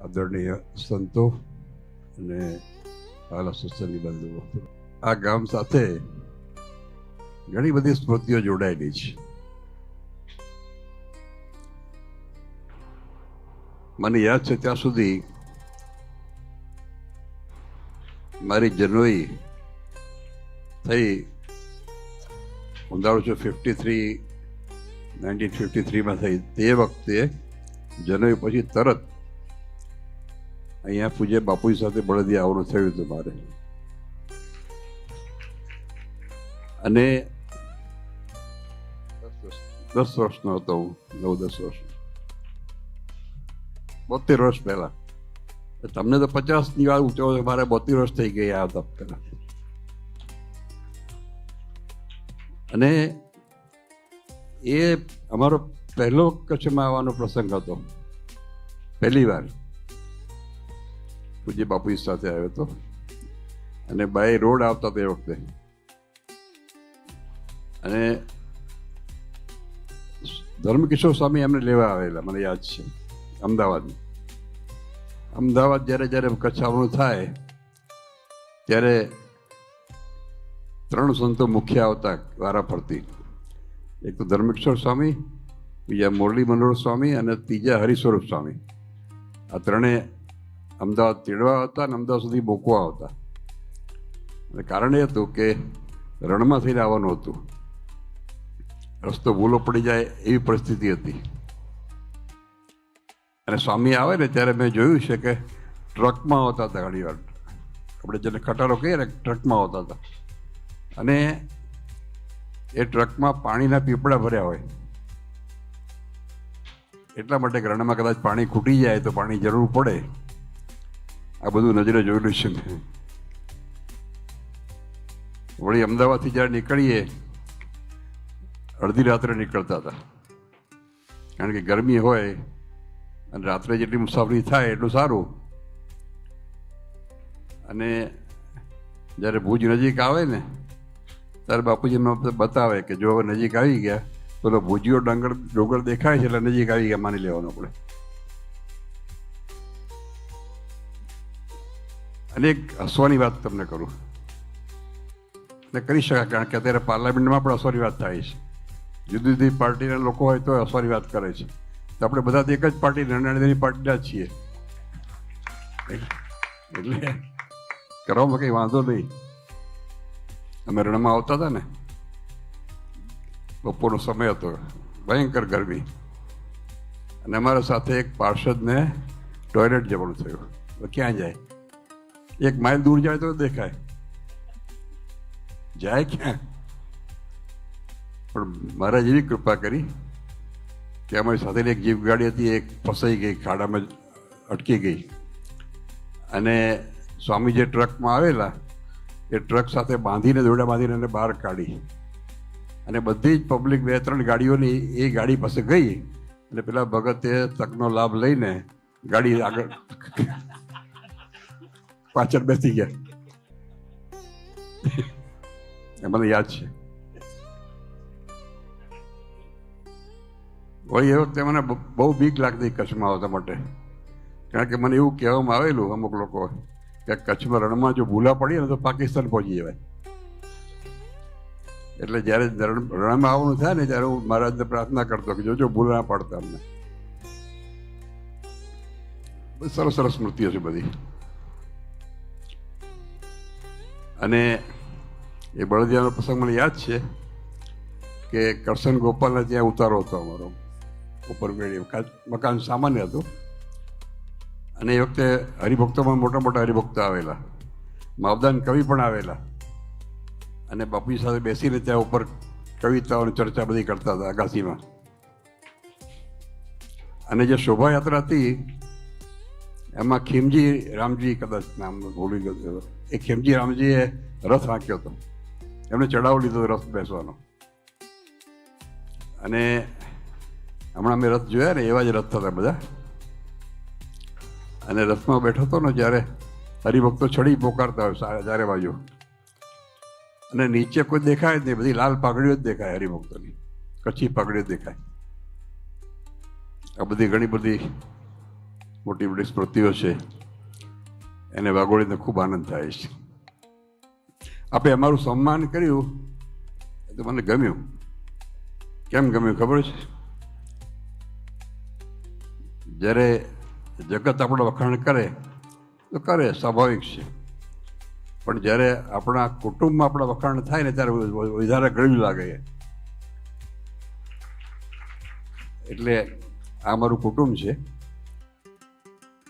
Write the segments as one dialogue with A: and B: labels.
A: આદરણીય સંતો અને હાલા સત્સંગી બંધુઓ, આ ગામ સાથે ઘણી બધી સ્મૃતિઓ જોડાયેલી છે. મને યાદ છે ત્યાં સુધી મારી જનોઈ થઈ, હું ધારું છું 1953માં થઈ. તે વખતે જનોઈ પછી તરત અહીંયા પૂજ્ય બાપુજી સાથે બળદિયા આવવાનું થયું હતું મારે. અને 10 વર્ષનો હતો હું, 9-10 વર્ષ, 72 વર્ષ પહેલા. તમને તો 50ની વાત ઊંચો, મારે 72 વર્ષ થઈ ગઈ આ તપ પહેલા. અને એ અમારો પહેલો કચ્છમાં આવવાનો પ્રસંગ હતો. પહેલી વાર પૂજ્ય બાપુજી સાથે આવ્યો હતો. અને બાય રોડ આવતા તે વખતે, અને ધર્મકિશોર સ્વામી એમને લેવા આવેલા, મને યાદ છે. અમદાવાદ જ્યારે કચ્છ આવવાનું થાય ત્યારે 3 સંતો મુખ્ય આવતા વારા ફરતી. એક તો ધર્મેશ્વર સ્વામી, બીજા મુરલી મનોહર સ્વામી અને ત્રીજા હરિસ્વરૂપ સ્વામી. આ ત્રણેય અમદાવાદ તેડવા આવતા અને અમદાવાદ સુધી મૂકવા આવતા. અને કારણ એ હતું કે રણમાં થઈને આવવાનું હતું, રસ્તો ભૂલો પડી જાય એવી પરિસ્થિતિ હતી. અને સ્વામી આવે ને ત્યારે મેં જોયું છે કે ટ્રકમાં આવતા હતા ઘણી વાર. આપણે જેને ખટારો કહીએ ને, ટ્રકમાં આવતા હતા. અને એ ટ્રકમાં પાણીના પીપળા ભર્યા હોય, એટલા માટે રણમાં કદાચ પાણી ખૂટી જાય તો પાણી જરૂર પડે. આ બધું નજરે જોયેલું છે મેં. વળી અમદાવાદથી જ્યારે નીકળીએ, અડધી રાત્રે નીકળતા હતા, કારણ કે ગરમી હોય અને રાત્રે જેટલી મુસાફરી થાય એટલું સારું. અને જ્યારે ભુજ નજીક આવે ને ત્યારે બાપુજી મને બતાવે કે જો હવે નજીક આવી ગયા તો ભુજીઓ ડોંગર દેખાય છે એટલે નજીક આવી ગયા માની લેવાનું આપણે. અને એક હસવાની વાત તમને કરું, ને કરી શકાય, કારણ કે અત્યારે પાર્લામેન્ટમાં પણ હસવાની વાત થાય છે. જુદી જુદી પાર્ટીના લોકો હોય તો હસવાની વાત કરે છે. તો આપણે બધા એક જ પાર્ટી, નાની પાર્ટીના જ છીએ, એટલે કરવામાં કંઈ વાંધો નહીં. અમે રણમાં આવતા હતા ને, બપોરનો સમય હતો, ભયંકર ગરમી, અને અમારા સાથે એક પાર્ષદને ટોયલેટ જવાનું થયું. ક્યાં જાય? 1 માઇલ દૂર જાય તો દેખાય, જાય ક્યાં? પણ મહારાજ એવી કૃપા કરી કે અમારી સાથે એક જીપ ગાડી હતી, એક ફસાઈ ગઈ, ખાડામાં અટકી ગઈ. અને સ્વામી જે ટ્રકમાં આવેલા એ ટ્રક સાથે બાંધીને, દોરડા બાંધીને એને બહાર કાઢી. અને બધી જ પબ્લિક 2-3 ગાડીઓની એ ગાડી પાસે ગઈ. અને પેલા ભગતે તકનો લાભ લઈને ગાડી આગળ પાછળ બેસી ગયા. એ મને યાદ છે. વળી એ વખતે મને બહુ બીક લાગતી કચ્છમાં આવતા માટે, કારણ કે મને એવું કહેવામાં આવેલું અમુક લોકો કે કચ્છમાં રણમાં જો ભૂલા પડીએ ને તો પાકિસ્તાન પહોંચી જવાય. એટલે જ્યારે રણમાં આવવાનું થાય ને ત્યારે હું મહારાજને પ્રાર્થના કરતો કે જોજો ભૂલા ના પાડતા અમને. સરસ સરસ સ્મૃતિઓ છે બધી. અને એ બળદિયાનો પ્રસંગ મને યાદ છે કે કરશન ગોપાલના ત્યાં ઉતારો હતો અમારો, ઉપર મેળી મકાન સામાન્ય હતું. અને એ વખતે હરિભક્તોમાં મોટા મોટા હરિભક્તો આવેલા, માવદાન કવિ પણ આવેલા. અને બાપુજી સાથે બેસીને ત્યાં ઉપર કવિતાઓની ચર્ચા બધી કરતા હતા અગાસીમાં. અને જે શોભાયાત્રા હતી એમાં ખીમજી રામજી, કદાચ નામ ભૂલી ગયો, એ ખીમજી રામજીએ રથ હાંક્યો હતો. એમને ચડાવ લીધો રથ બેસવાનો. અને હમણાં મેં રથ જોયા ને એવા જ રથ થતા બધા. અને રથમાં બેઠો હતો ને જ્યારે હરિભક્તો ચડી પોકારતા હોય ચારે બાજુ, અને નીચે કોઈ દેખાય જ નહીં, બધી લાલ પાઘડીઓ જ દેખાય હરિભક્તોની, કચ્છી પાઘડીઓ દેખાય. આ બધી ઘણી બધી મોટી મોટી સ્મૃતિઓ છે એને વાગોળીને ખૂબ આનંદ થાય છે. આપણે અમારું સન્માન કર્યું તો મને ગમ્યું. કેમ ગમ્યું ખબર છે? જ્યારે જગત આપણો વખાણ કરે તો કરે, સ્વાભાવિક છે, પણ જ્યારે આપણા કુટુંબમાં આપણા વખાણ થાય ને ત્યારે વધારે ગળ્યું લાગે. એટલે આ મારું કુટુંબ છે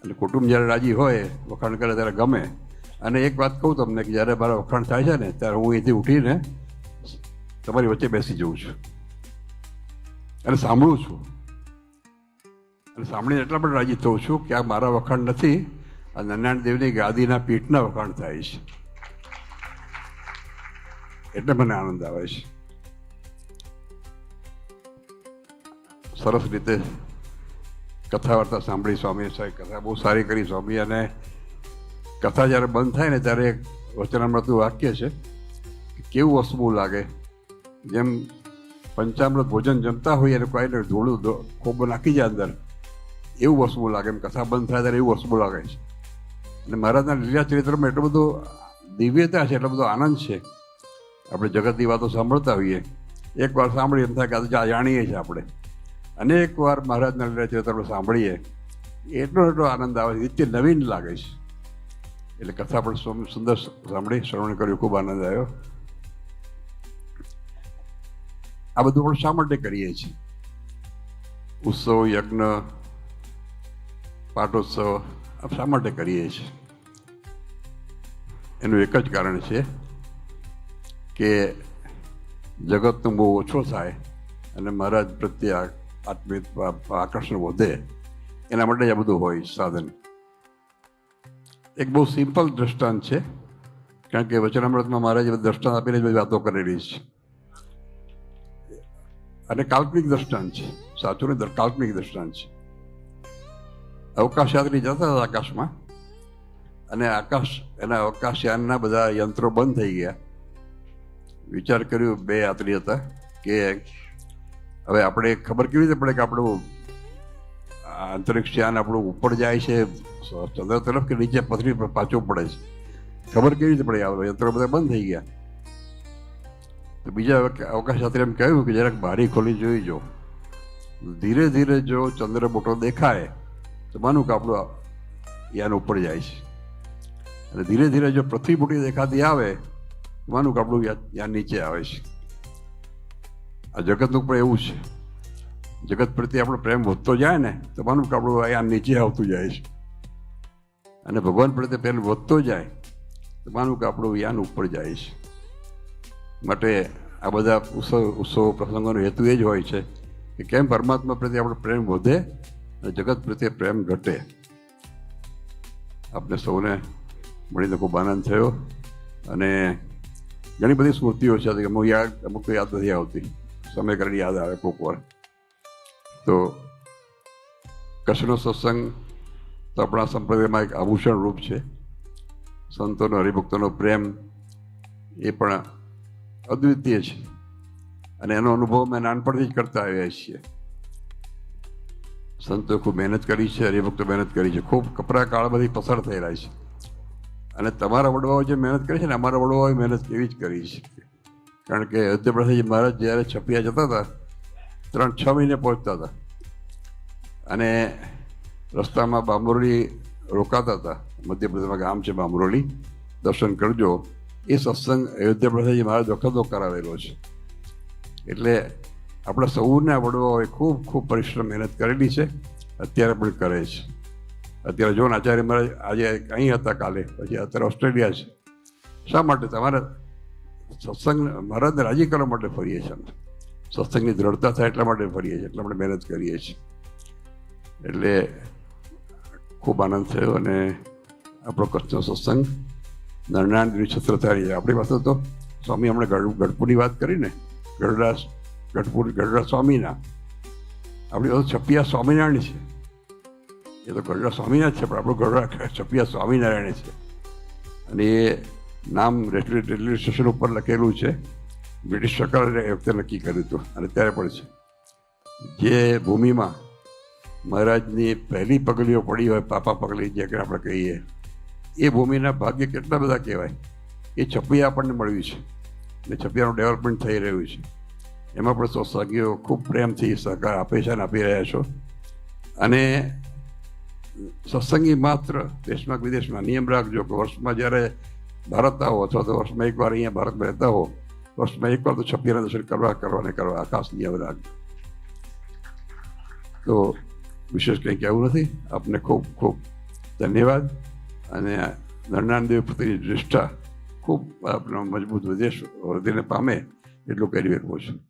A: અને કુટુંબ જ્યારે રાજી હોય, વખાણ કરે ત્યારે ગમે. અને એક વાત કહું તમને કે જ્યારે મારા વખાણ થાય છે ને ત્યારે હું અહીંથી ઉઠીને તમારી વચ્ચે બેસી જઉં છું અને સાંભળું છું. અને સાંભળીને એટલા પણ રાજી થઉં છું કે આ મારા વખાણ નથી, આ નારાયણ દેવની ગાદીના પીઠના વખાણ થાય છે, એટલે મને આનંદ આવે છે. સરસ રીતે કથા વાર્તા સાંભળી સ્વામી સાહેબ, કથા બહુ સારી કરી સ્વામી. અને કથા જ્યારે બંધ થાય ને ત્યારે એક વચનામૃતનું વાક્ય છે કે કેવું વસવું લાગે, જેમ પંચામૃત ભોજન જમતા હોઈએ અને કોઈને ધોળું ખોબો નાખી જાય અંદર, એવું વસવું લાગે. એમ કથા બંધ થાય ત્યારે એવું વસવું લાગે છે. અને મહારાજના લીલા ચરિત્રમાં એટલું બધું દિવ્યતા છે, એટલો બધો આનંદ છે. આપણે જગતની વાતો સાંભળતા હોઈએ, એકવાર સાંભળીએ એમ થાય કે આ જાણીએ છીએ આપણે. અનેક વાર મહારાજના લીલા ચરિત્ર સાંભળીએ એટલો આનંદ આવે છે, નિત્ય નવીન લાગે છે. એટલે કથા પણ સુંદર સાંભળી, શ્રવણ કર્યું, ખૂબ આનંદ આવ્યો. આ બધું પણ શા માટે કરીએ છીએ? ઉત્સવ, યજ્ઞ, પાટોત્સવ આ શા માટે કરીએ છીએ? એનું એક જ કારણ છે કે જગતનો બહુ ઓછો થાય અને મહારાજ પ્રત્યે આત્મિક આકર્ષણ વધે, એના માટે આ બધું હોય સાધન. એક બહુ સિમ્પલ દ્રષ્ટાંત છે, કારણ કે વચનામૃતમાં મહારાજે દ્રષ્ટાંત આપીને જ બધી વાતો કરેલી છે. અને કાલ્પનિક દ્રષ્ટાંત છે, સાચું ને, કાલ્પનિક દ્રષ્ટાંત છે. અવકાશયાત્રી જતા હતા આકાશમાં, અને એના અવકાશયાનના બધા યંત્રો બંધ થઈ ગયા. વિચાર કર્યું, બે યાત્રી હતા, કે હવે આપણે ખબર કેવી રીતે પડે કે આપણું અંતરિક્ષયાન આપણું ઉપર જાય છે ચંદ્ર તરફ કે નીચે પથરી પર પાછું પડે છે? ખબર કેવી રીતે પડે? યંત્રો બધા બંધ થઈ ગયા. તો બીજા અવકાશયાત્રી એમ કહ્યું કે જરાક બારી ખોલી જોઈ જો, ધીરે ધીરે જો ચંદ્ર મોટો દેખાય તો માનું કે આપણું યાન ઉપર જાય છે, અને ધીરે ધીરે જો પૃથ્વી મોટી દેખાતી આવે તો માનું કે આપણું યાન નીચે આવે છે. આ જગતનું પણ એવું છે. જગત પ્રત્યે આપણો પ્રેમ વધતો જાય ને તો માનું કે આપણું યાન નીચે આવતું જાય છે, અને ભગવાન પ્રત્યે પ્રેમ વધતો જાય તો માનું કે આપણું યાન ઉપર જાય છે. માટે આ બધા ઉત્સવ પ્રસંગોનો હેતુ એ જ હોય છે કે કેમ પરમાત્મા પ્રત્યે આપણો પ્રેમ વધે અને જગત પ્રત્યે પ્રેમ ઘટે. આપણે સૌને મળીને ખૂબ આનંદ થયો. અને ઘણી બધી સ્મૃતિઓ છે, અમુક તો યાદ નથી આવતી, સમય કરીને યાદ આવે કોઈક વાર. તો કચ્છનો સત્સંગ તો આપણા સંપ્રદાયમાં એક આભૂષણ રૂપ છે. સંતોનો, હરિભક્તોનો પ્રેમ એ પણ અદ્વિતીય છે, અને એનો અનુભવ મેં નાનપણથી જ કરતા આવ્યા છીએ. સંતો ખૂબ મહેનત કરી છે, હરિભક્તો મહેનત કરી છે, ખૂબ કપરા કાળ બધી પસાર થયેલા છે. અને તમારા વડવાઓ જે મહેનત કરી છે ને, અમારા વડવાઓએ મહેનત એવી જ કરી છે. કારણ કે અયોધ્યાપ્રસાદજી મહારાજ જ્યારે છપિયા જતા હતા 3-6 મહિને પહોંચતા હતા, અને રસ્તામાં બામરોલી રોકાતા હતા. મધ્યપ્રદેશમાં ગામ છે બામરોલી, દર્શન કરજો. એ સત્સંગ અયોધ્યાપ્રસાદજી મહારાજ વખતો કરાવેલો છે. એટલે આપણા સૌના વડવાઓએ ખૂબ ખૂબ પરિશ્રમ મહેનત કરેલી છે, અત્યારે પણ કરે છે. અત્યારે જો આચાર્ય મહારાજ આજે અહીં હતા, કાલે પછી અત્યારે ઓસ્ટ્રેલિયા છે. શા માટે? તમારા સત્સંગ મહારાજને રાજી કરવા માટે ફરીએ છીએ અમે. સત્સંગની દ્રઢતા થાય એટલા માટે ફરીએ છીએ, એટલા માટે મહેનત કરીએ છીએ. એટલે ખૂબ આનંદ થયો. અને આપણો કચ્છનો સત્સંગ નારાયણ છત્ર થાય. આપણી પાસે તો સ્વામી હમણાં ગઢપુરની વાત કરીને, ગઢડા સ્વામીના, આપણી પાસે છપિયા સ્વામિનારાયણ છે. એ તો ગઢડા સ્વામિનારાયણ છે, પણ આપણું ગઢડા છપિયા સ્વામિનારાયણ છે. અને એ નામ રેલવે સ્ટેશન ઉપર લખેલું છે. બ્રિટિશ સરકારે એ વખતે નક્કી કર્યું હતું, અને ત્યારે પણ છે. જે ભૂમિમાં મહારાજની પહેલી પગલીઓ પડી હોય, પાપા પગલી જે કે આપણે કહીએ, એ ભૂમિના ભાગ્ય કેટલા બધા કહેવાય. એ છપિયા આપણને મળ્યું છે અને છપિયાનું ડેવલપમેન્ટ થઈ રહ્યું છે. એમાં પણ સત્સંગીઓ ખૂબ પ્રેમથી સહકાર આપે છે અને આપી રહ્યા છો. અને સત્સંગી માત્ર દેશમાં વિદેશમાં નિયમ રાખજો કે વર્ષમાં જ્યારે ભારત આવો અથવા તો વર્ષમાં એકવાર અહીંયા ભારતમાં રહેતા હો, વર્ષમાં એકવાર તો છપિયાના દર્શન કરવા આકાશ નિયમ રાખજો. તો વિશેષ કંઈ કહેવું નથી. આપને ખૂબ ખૂબ ધન્યવાદ. અને નરનારાયણ દેવ પ્રત્યેની નિષ્ઠા ખૂબ આપણો મજબૂત વધીને પામે એટલું કરી શકું છું.